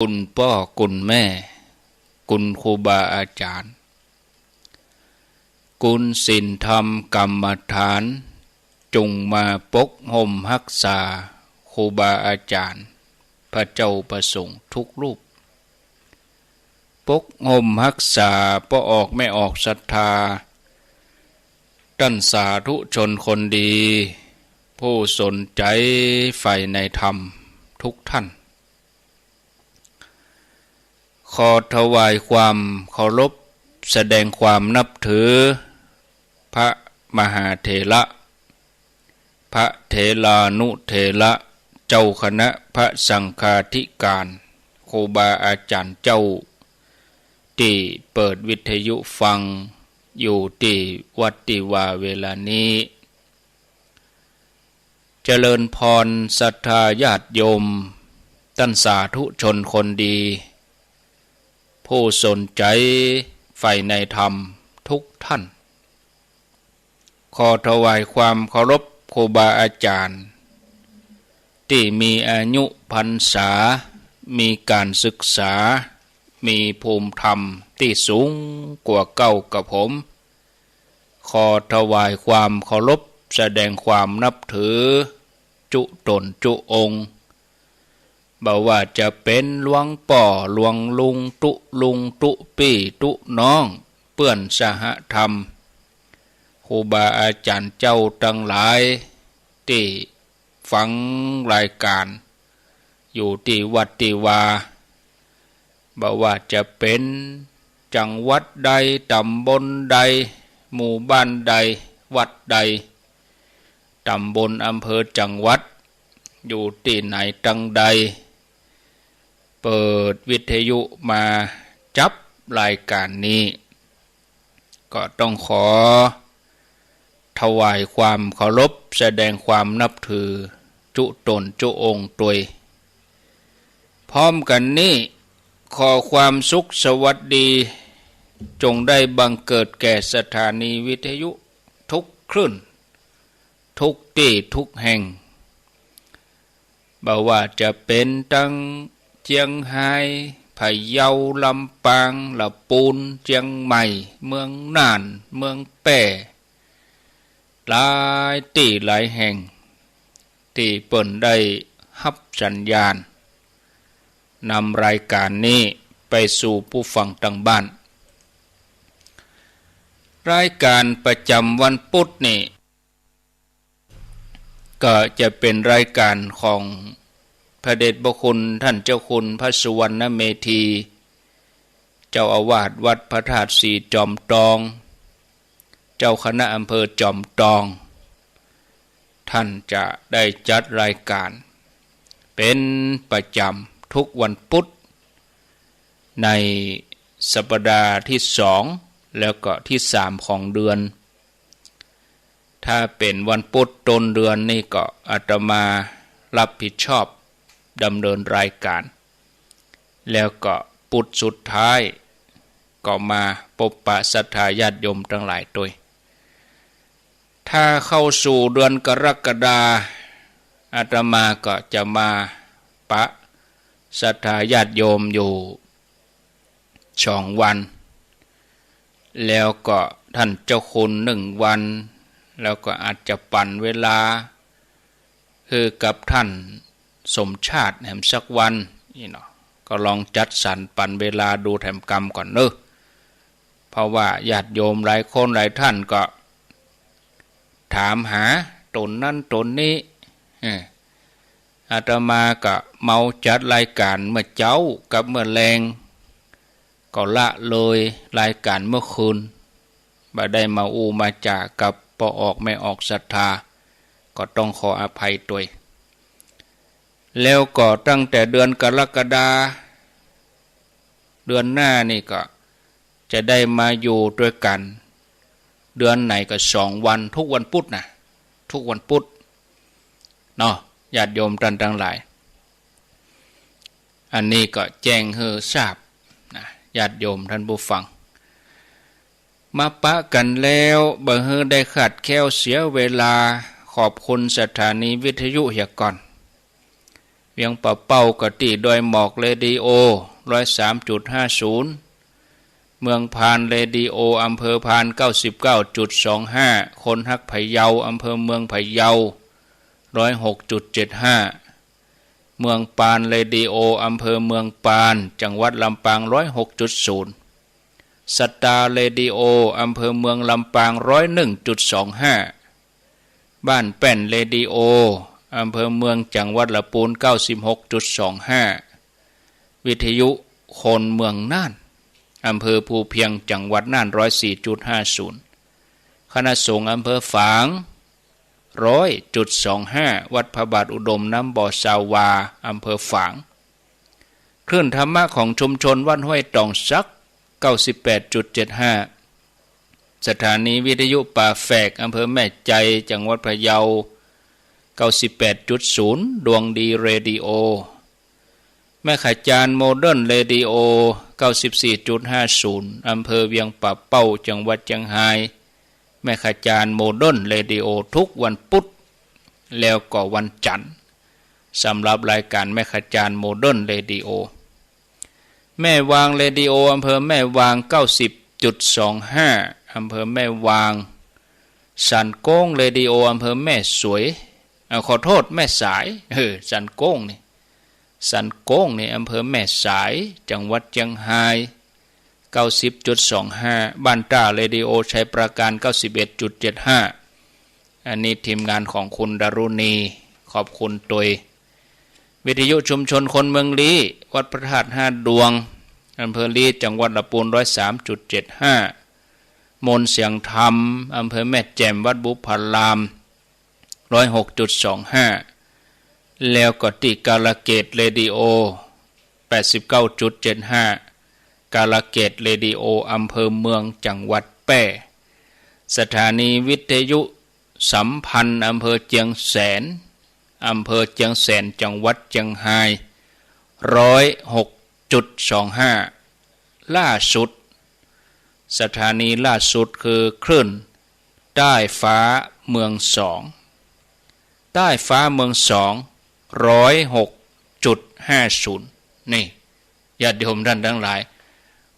คุณพ่อคุณแม่คุณครูบาอาจารย์คุณศีลธรรมกรรมฐานจงมาปกห่มรักษาครูบาอาจารย์พระเจ้าประสงค์ทุกรูปปกห่มรักษาป้อออกไม่ออกศรัทธาท่านสาธุชนคนดีผู้สนใจใฝ่ในธรรมทุกท่านขอถวายความเคารพแสดงความนับถือพระมหาเถระพระเถรานุเถระเจ้าคณะพระสังฆาธิการครูบาอาจารย์เจ้าที่เปิดวิทยุฟังอยู่ที่วัดติวาเวลานี้เจริญพรศรัทธาญาติโยมท่านสาธุชนคนดีผู้สนใจใฝ่ในธรรมทุกท่านขอถวายความเคารพครูบาอาจารย์ที่มีอายุพรรษามีการศึกษามีภูมิธรรมที่สูงกว่าเก่ากับผมขอถวายความเคารพแสดงความนับถือจุตนจุองค์บ่ว่าจะเป็นหลวงป่อหลวงลุงตุปี้ตุน้องเปื้อนสหธรรมครูบาอาจารย์เจ้าทั้งหลายที่ฟังรายการอยู่ที่วัดติวาบ่ว่าจะเป็นจังหวัดใดตำบลใดหมู่บ้านใดวัดใดตำบลอำเภอจังหวัดอยู่ที่ไหนตังใดเปิดวิทยุมาจับรายการนี้ก็ต้องขอถวายความเคารพแสดงความนับถือจุตนจุองค์ตัวพร้อมกันนี้ขอความสุขสวัสดีจงได้บังเกิดแก่สถานีวิทยุทุกคลื่นทุกที่ทุกแห่งบ่ว่าจะเป็นตั้งเชียงไฮ้พะเยาลำปางลำปูนเชียงใหม่เมืองน่านเมืองแป่หลายที่หลายแห่งที่เปิ่นได้รับสัญญาณนำรายการนี้ไปสู่ผู้ฟังทางบ้านรายการประจำวันพุธนี่ก็จะเป็นรายการของพระเดชพระคุณท่านเจ้าคุณพระสุวรรณเมธีเจ้าอาวาสวัดพระธาตุสีจอมทองเจ้าคณะอำเภอจอมทองท่านจะได้จัดรายการเป็นประจำทุกวันพุธในสัปดาห์ที่2แล้วก็ที่3ของเดือนถ้าเป็นวันพุธต้นเดือนนี่ก็อาตมารับผิดชอบดำเนินรายการแล้วก็พุธสุดท้ายก็มาพบปะศรัทธาญาติโยมทั้งหลายด้วยถ้าเข้าสู่เดือนกรกฎาอาตมาก็จะมาปะศรัทธาญาติโยมอยู่2 วันแล้วก็ท่านเจ้าคุณ1 วันแล้วก็อาจจะปั่นเวลาคือกับท่านสมชาติแห่งสักวันนี่เนาะก็ลองจัดสรรปั่นเวลาดูแถมกรรมก่อนเนอะเพราะว่าญาติโยมหลายคนหลายท่านก็ถามหาตนนั้นตนนี้อาตมาก็เมาจัดรายการเมื่อเจ้ากับเมื่อแรงก็ละเลยรายการเมื่อคืนบ่ได้มามาจากกับปออกไม่ออกศรัทธาก็ต้องขออภัยด้วยแล้วก็ตั้งแต่เดือนกรกฎาเดือนหน้านี่ก็จะได้มาอยู่ด้วยกันเดือนไหนก็2 วันทุกวันพุธนะทุกวันพุธเนาะญาติโยมท่านทั้งหลายอันนี้ก็แจ้งให้ทราบนะญาติโยมท่านผู้ฟังมาปะกันแล้วบ่ให้ได้ขาดแคลวเสียเวลาขอบคุณสถานีวิทยุเฮียก่อน วียงป่าเป้ากะตีดอยหมอกเรดิโอ103.50เมืองพานเรดิโออำเภอพาน 99.25 คนฮักไผ่เยาอำเภอเมืองไผ่เยา106.75 เมืองปานเรดิโออำเภอเมืองปานจังหวัดลำปาง 106.0 สตาร์เรดิโออำเภอเมืองลำปาง 101.25 บ้านแป้นเรดิโออำเภอเมืองจังหวัดลำพูน 96.25 วิทยุคนเมืองน่านอำเภอภูเพียงจังหวัดน่าน 104.50 คณะสงฆ์อำเภอฝาง100.25 วัดพระบาทอุดมน้ำบ่อสาวาอำเภอฝางคลื่นธรรมะของชุมชนวัดห้วยตองซัก 98.75 สถานีวิทยุป่าแฝกอำเภอแม่ใจจังหวัดพะเยา 98.0 ดวงดีเรดิโอแม่ขจานโมเดิร์นเรดิโอ 94.50 อำเภอเวียงป่าเป้าจังหวัดเชียงรายแม่ขจานโมเดิร์นเรดิโอทุกวันพุธแล้วก็วันจันทร์สำหรับรายการแม่ขจานโมเดิร์นเรดิโอแม่วางเรดิโออำเภอแม่วาง 90.25 อำเภอแม่วางสันโก้งเรดิโออำเภอแม่สวยขอโทษแม่สายสันโก้งนี่สันโก้งในอำเภอแม่สายจังหวัดเชียงราย 90.25 บ้านต้าเรดิโอชัยประการ 91.75 อันนี้ทีมงานของคุณดารุณีขอบคุณตัววิทยุชุมชนคนเมืองลีวัดพระธาตุ5ดวงอำเภอลีจังหวัดลำพูน 103.75 มนเสียงธรรมอำเภอแม่แจ่มวัดบุพาราม 106.25 แล้วก็ที่กาลเกตเรดิโอ 89.75 กาลเกตเรดิโออำเภอเมืองจังหวัดแป้สถานีวิทยุสัมพันธ์อำเภอเจียงแสนอำเภอเจียงแสนจังหวัดเชียงราย 106.25 ล่าสุดสถานีล่าสุดคือคลื่นใต้ฟ้าเมือง2ใต้ฟ้าเมือง106.50 นี่ญาติโยมท่านทั้งหลาย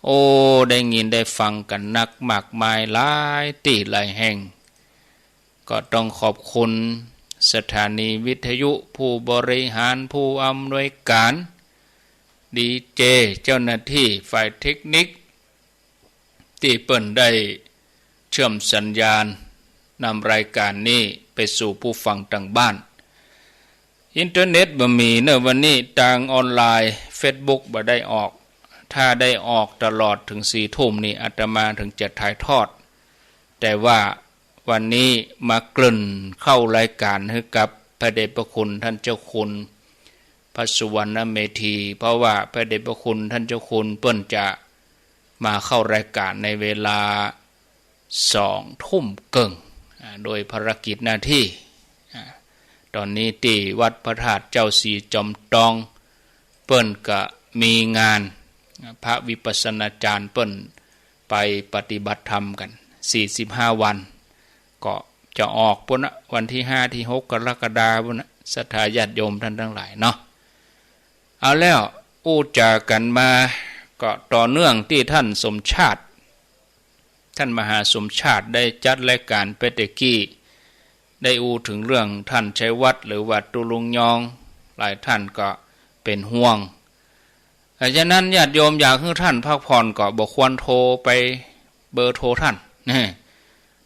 โอ้ได้ยินได้ฟังกันนักมากมายหลายที่หลายแห่งก็ต้องขอบคุณสถานีวิทยุผู้บริหารผู้อำนวยการดีเจเจ้าหน้าที่ฝ่ายเทคนิคที่เปิ้นได้เชื่อมสัญญาณนำรายการนี้ไปสู่ผู้ฟังทางบ้านอินเทอร์เน็ตบ่มีเนอะวันนี้ทางออนไลน์ Facebook บ่ได้ออกถ้าได้ออกตลอดถึง4 ทุ่มนี่อาตมาถึงจะถ่ายทอดแต่ว่าวันนี้มากลิ่นเข้ารายการให้กับพระเดชพระคุณท่านเจ้าคุณพระสุวรรณเมธีเพราะว่าพระเดชพระคุณท่านเจ้าคุณเปิ้นจะมาเข้ารายการในเวลา2 ทุ่มครึ่งโดยภารกิจหน้าที่ตอนนี้ที่วัดพระธาตุเจ้าสีจอมตองเปิ้นก็มีงานพระวิปัสสนาจารย์เปิ้นไปปฏิบัติธรรมกัน45 วันก็จะออกปุ่นวันที่5ที่6กรกฎาคมปุ่นศรัทธาญาติโยมท่านทั้งหลายเนาะเอาแล้วอู้จากันมาก็ต่อเนื่องที่ท่านสมชาติท่านมหาสมชาติได้จัดรายการเปตกี้ได้อู้ถึงเรื่องท่านชัยวัฒน์หรือวัดตุลุงยองหลายท่านก็เป็นห่วงเพราะฉะนั้นญาติโยมอยากให้ท่านพักผ่อนก็บ่ควรโทรไปเบอร์โทรท่าน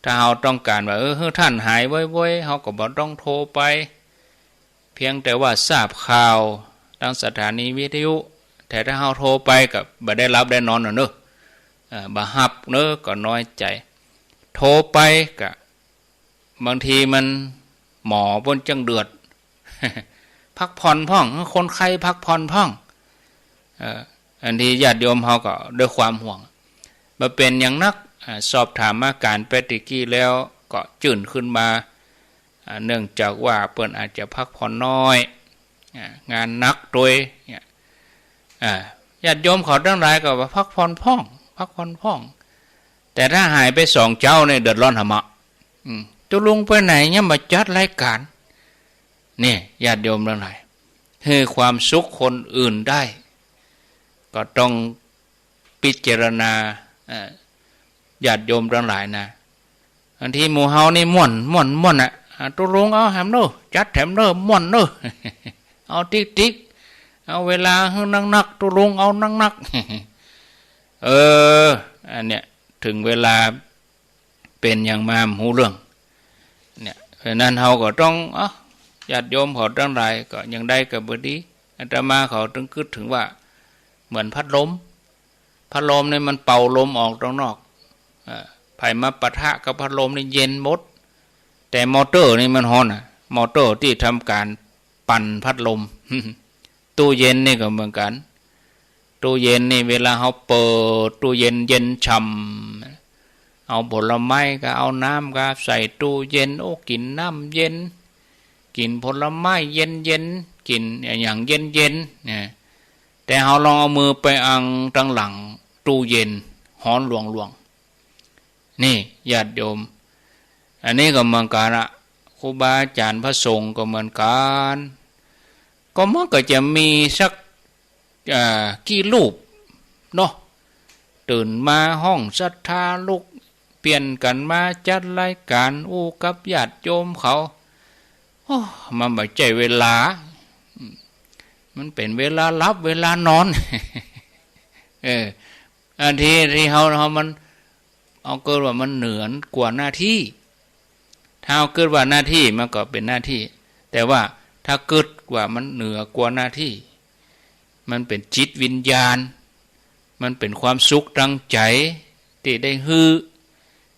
ถ้าเราต้องการว่าให้ท่านหายไว้ๆเราก็บ่ต้องโทรไปเพียงแต่ว่าทราบข่าวทางสถานีวิทยุแต่ถ้าเราโทรไปก็บ่ได้รับได้นอนเนอะบ่รับเนอะก็น้อยใจโทรไปก็บางทีมันหมอบนจังเดือด พักผ่อนพ่องคนไข้พักผ่อนพ่องอันที่ญาติโยมเขาก็ด้วยความห่วงมาเป็นอย่างนักสอบถามอาการเปติกี้แล้วก็จื่นขึ้นมาเนื่องจากว่าเปิ้นอาจจะพักผ่อนน้อยงานนักโดยญาติโยมเขาทั้งหลายก็ว่าพักผ่อนพ่องพักผ่อนพ่องแต่ถ้าหายไป2 เจ้าเนี่ยเดือดร้อนหะมะจะลงไปไหนเนี่ยมาจัดรายการนี่ญาติโยมทั้งหลาย ให้ความสุขคนอื่นได้ก็ต้องพิจารณาญาติโยมทั้งหลายนะอันที่หมู่เฮานี่ม่วนอ่ะตุลงเอาแหมโนจัดแถมเนอม่วนเนอเอาติ๊กเอาเวลาให้นักตุลงเอานักอันเนี้ยถึงเวลาเป็นอย่างมาหูเรื่องเนี่ยเพราะนั้นเฮาก็ต้องญาติโยมเขาทั้งหลายก็ยังได้ก็บ่ดีอาตมาเขาต้องคิดถึงว่าเหมือนพัดลมเนี่ยมันเป่าลมออกตรงนอกไผมาปะทะกับพัดลมนี่เย็นหมดแต่มอเตอร์นี่มันฮ้อนมอเตอร์ที่ทำการปั่นพัดลม ตู้เย็นนี่ก็เหมือนกันตู้เย็นนี่เวลาเขาเปิดตู้เย็นเย็นฉ่ำเอาผลไม้ก็เอาน้ำก็ใส่ตู้เย็นกินน้ำเย็นกินผลไม้เย็นกินอย่างเย็นเนี่ยแต่เราลองเอามือไปอังตั้งหลังตู้เย็นฮ้อนหลวงนี่ญาติโยมอันนี้ก็เหมือนกันละครูบาอาจารย์พระสงฆ์ก็เหมือนกันก็มันก็จะมีสักกี่รูปเนาะตื่นมาห้องศรัทธาลุกเปลี่ยนกันมาจัดรายการกับญาติโยมเขามันไม่ใช่เวลามันเป็นเวลารับเวลานอน อันที่เขามันเอาเกิดว่ามันเหนือกว่าหน้าที่ถ้าเอาเกิดว่าหน้าที่มันก็เป็นหน้าที่แต่ว่าถ้าเกิดว่ามันเหนือกว่าหน้าที่มันเป็นจิตวิญญาณมันเป็นความสุขตั้งใจที่ได้ฮือ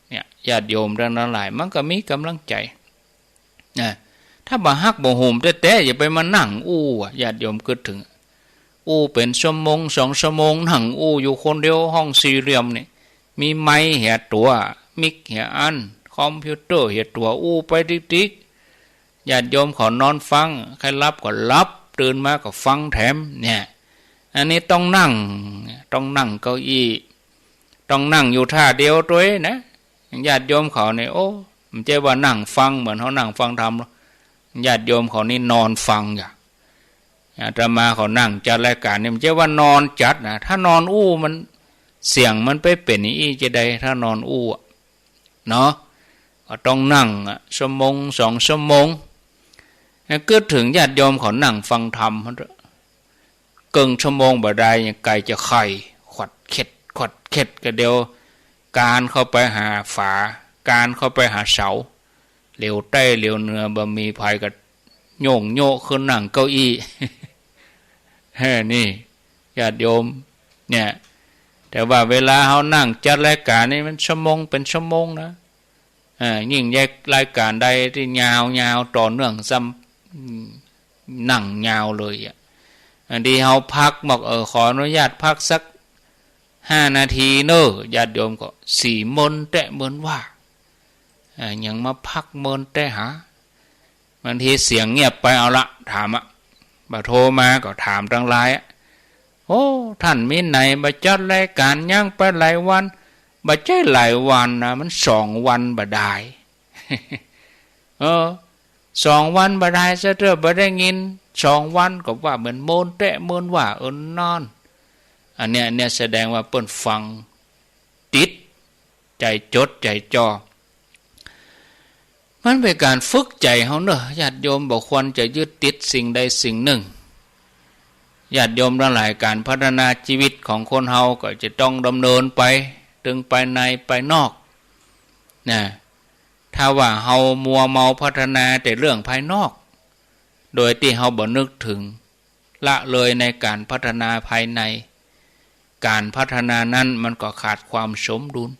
เนี่ยญาติโยมทั้งหลายมันก็มีกำลังใจนะถ้าบ่ฮักบ่โหมแต่อย่าไปมานั่งญาติโยมคิดถึงเป็นชั่วโมง2 ชั่วโมงนั่งอยู่คนเดียวห้องสี่เหลี่ยมนี่มีไม้เหียตัวมิกเหียอันคอมพิวเตอร์เหียตัวไปติ๊กญาติโยมขอนอนฟังใครรับก็รับตื่นมาก็ฟังแถมเนี่ยอันนี้ต้องนั่งเก้าอี้ต้องนั่งอยู่ท่าเดียวตัวนะญาติโยมเขาเนี่ยมันจะว่านั่งฟังเหมือนเขานั่งฟังธรรมญาติโยมเขานี่นอนฟังอาตมาเขานั่งจัดรายการเนี่ยมันจะว่านอนจัดนะถ้านอนมันเสียงมันไปเป็นจะได้ถ้านอนเนาะก็ต้องนั่งชั่วโมง2 ชั่วโมงเกิดถึงญาติโยมเขานั่งฟังธรรมเกินชั่วโมงบ่ได้ไก่จะไข่ขวัดเข็ดก็เดียวการเข้าไปหาฝาการเข้าไปหาเสาเหลียวใต้เหลียวเหนือบะมีภัยกับโยกขึ้นนั่งเก้าอี้ นี่ญาติโยมเนี่ยแต่ว่าเวลาเขานั่งจัดรายการนี่มันชั่วโมงเป็นชั่วโมงนะยิ่งแยกรายการใดที่ยาวต่อเนื่องซ้ำนั่งยาวเลยอันที่เขาพักบอกขออนุญาตพักสัก5 นาทีเนอะญาติโยมก็4 มนแต่เหมือนว่ายังมาพักมนแต่หาบางทีเสียงเงียบไปเอาละถามบ่โทรมาก็ถามทั้งหลายท่านมีไหนบ่จัดรายการยังไปหลายวันบ่ใช่หลายวันนะมัน2 วันบ่ได้ 2 วันบ่ได้ซะเถอะบ่ได้ยิน2 วันก็ว่าเหมือนมนแต่เหมือนว่านอนอันเนี้ยแสดงว่าเปิ้นฟังติดใจจดใจจ่อมันเป็นการฝึกใจเฮาเนอะญาติโยมบ่ควรจะยึดติดสิ่งใดสิ่งหนึ่งญาติโยมทั้งหลายการพัฒนาชีวิตของคนเฮาก็จะต้องดำเนินไปถึงไปในไปนอกนะถ้าว่าเฮามัวเมาพัฒนาแต่เรื่องภายนอกโดยที่เฮาบ่นึกถึงละเลยในการพัฒนาภายในการพัฒนานั้นมันก็ขาดความสมดุล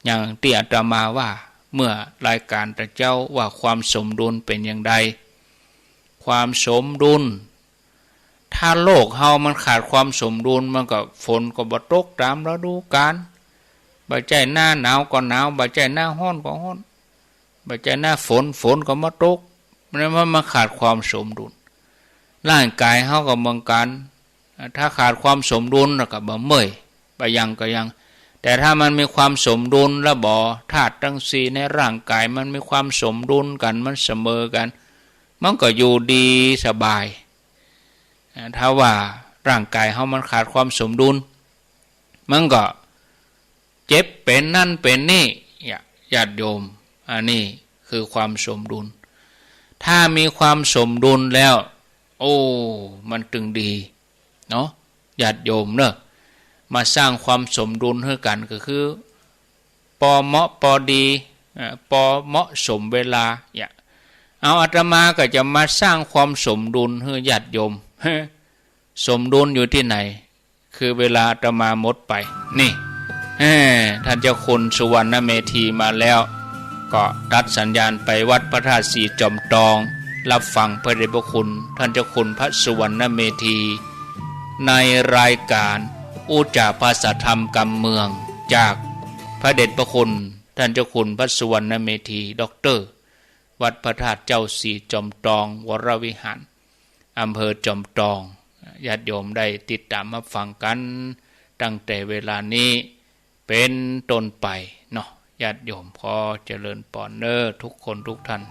อย่างที่อาตมาว่าเมื่อรายการตะเจ้าว่าความสมดุลเป็นอย่างไรความสมดุลถ้าโลกเฮามันขาดความสมดุลมันก็ฝนก็บ่ตกตามฤดูกาลบ่ใจหน้าหนาวก็หนาวบ่ใจหน้าร้อนก็ร้อนบ่ใจหน้าฝนก็มาตกมันขาดความสมดุลร่างกายเฮาก็เหมือนกันถ้าขาดความสมดุลแล้วก็บ่เมื่อยบ่ยังก็ยังแต่ถ้ามันมีความสมดุลแล้วบ่ธาตุทั้ง4ในร่างกายมันมีความสมดุลกันมันเสมอกันมันก็อยู่ดีสบาย ถ้าว่าร่างกายเฮามันขาดความสมดุลมันก็เจ็บเป็นนั่นเป็นนี่ญาติโยมอันนี้คือความสมดุลถ้ามีความสมดุลแล้วโอ้มันตึงดีเนาะญาติโยมเนอะมาสร้างความสมดุลให้กันก็คือปอเหมาะปอดีปอเหมาะสมเวลาเอาอาตมาก็จะมาสร้างความสมดุลให้ญาติโยมสมดุลอยู่ที่ไหนคือเวลาอาตมาหมดไปนี่ท่านเจ้าคุณสุวรรณเมธีมาแล้วก็ตัดสัญญาณไปวัดพระธาตุสีจอมทองรับฟังพระเดชพระคุณท่านเจ้าคุณพระสุวรรณเมธีในรายการอุจจาภาษาธรรมกำเมืองจากพระเดชพระคุณท่านเจ้าคุณพระสุวรรณเมธีด็อกเตอร์วัดพระธาตุเจ้าสีจอมทองวรวิหารอำเภอจอมทองญาติโยมได้ติดตามมาฟังกันตั้งแต่เวลานี้เป็นต้นไปเนาะญาติโยมขอเจริญปอนเนอร์ทุกคนทุกท่าน